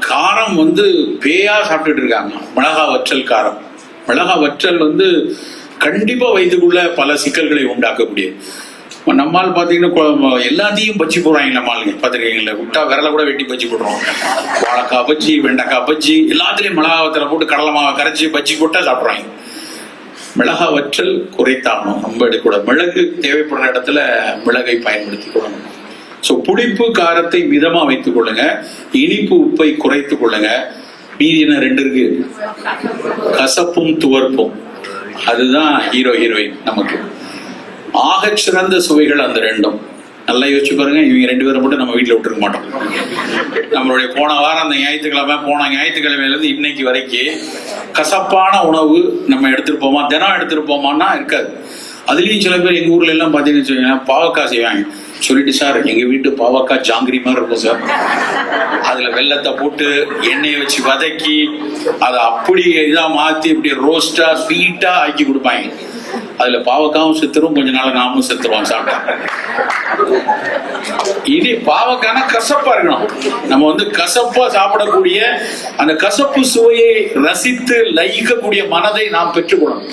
காரம் பேயா சாப்பிட்டுட்டு இருக்காங்க. மிளகா வற்றல் காரம். மிளகா வற்றல் கண்டிப்பா வயிற்றுக்குள்ள பல சிக்கல்களை உண்டாக்கக்கூடியது. நம்மால் பார்த்தீங்கன்னா எல்லாத்தையும் பஜ்ஜி போடுறாங்க. நம்மளுங்க பார்த்துருக்கீங்களா, விட்டா விரல கூட வெட்டி பஜ்ஜி போடுறோம். வாழைக்காய் பஜ்ஜி, வெண்டைக்காய் பஜ்ஜி, எல்லாத்துலேயும் மிளகா வத்தலை போட்டு கடலை மாவை கரைச்சி பஜ்ஜி போட்டால் சாப்பிட்றாங்க. மிளகா வற்றல் குறைத்தாகணும், ரொம்ப எடுக்கக்கூடாது. மிளகு தேவைப்படுற இடத்துல மிளகை பயன்படுத்தி கொள்ளணும். ஸோ புளிப்பு காரத்தை மிதமாக வைத்துக் கொள்ளுங்க, இனிப்பு உப்பை குறைத்துக் கொள்ளுங்க. மீதி என்ன 2 இருக்கு, கசப்பும் துவர்ப்பும். அதுதான் ஹீரோ ஹீரோயின். நமக்கு ஆகச் சிறந்த சுவைகள் அந்த 2. நல்லா யோசிச்சு பாருங்க. இவங்க 2 பேரும் மட்டும் நம்ம வீட்டில் விட்டுருக்க மாட்டோம். நம்மளுடைய போன வாரம் அந்த ஞாயிற்றுக்கிழமையிலேருந்து இன்னைக்கு வரைக்கும் கசப்பான உணவு நம்ம எடுத்துருப்போமா, தினம் எடுத்துருப்போமான்னா இருக்காது. அதுலேயும் சில பேர் எங்கள் ஊர்ல எல்லாம் பார்த்தீங்கன்னு வச்சுக்கோங்க, பாவக்காய் செய்வாங்க. சொல்லிட்டு, சார் எங்கள் வீட்டு பாவக்காய் ஜாங்கிரி மாதிரி இருக்கும் சார், அதில் வெள்ளத்தை போட்டு எண்ணெயை வச்சு வதக்கி அதை அப்படி இதாக மாற்றி இப்படி ரோஸ்டாக ஸ்வீட்டாக ஆக்கி கொடுப்பாங்க. அதில் பாவக்காவும் செத்துரும், கொஞ்ச நாள் நாமும் செத்துருவோம் சாப்பிட்டா. இது பாவக்கான கசப்பா இருக்கணும். நம்ம கசப்பா சாப்பிடக்கூடிய அந்த கசப்பு சுவையை ரசித்து லயிக்கக்கூடிய மனதை நாம் பெற்றுக்கொள்ளணும்.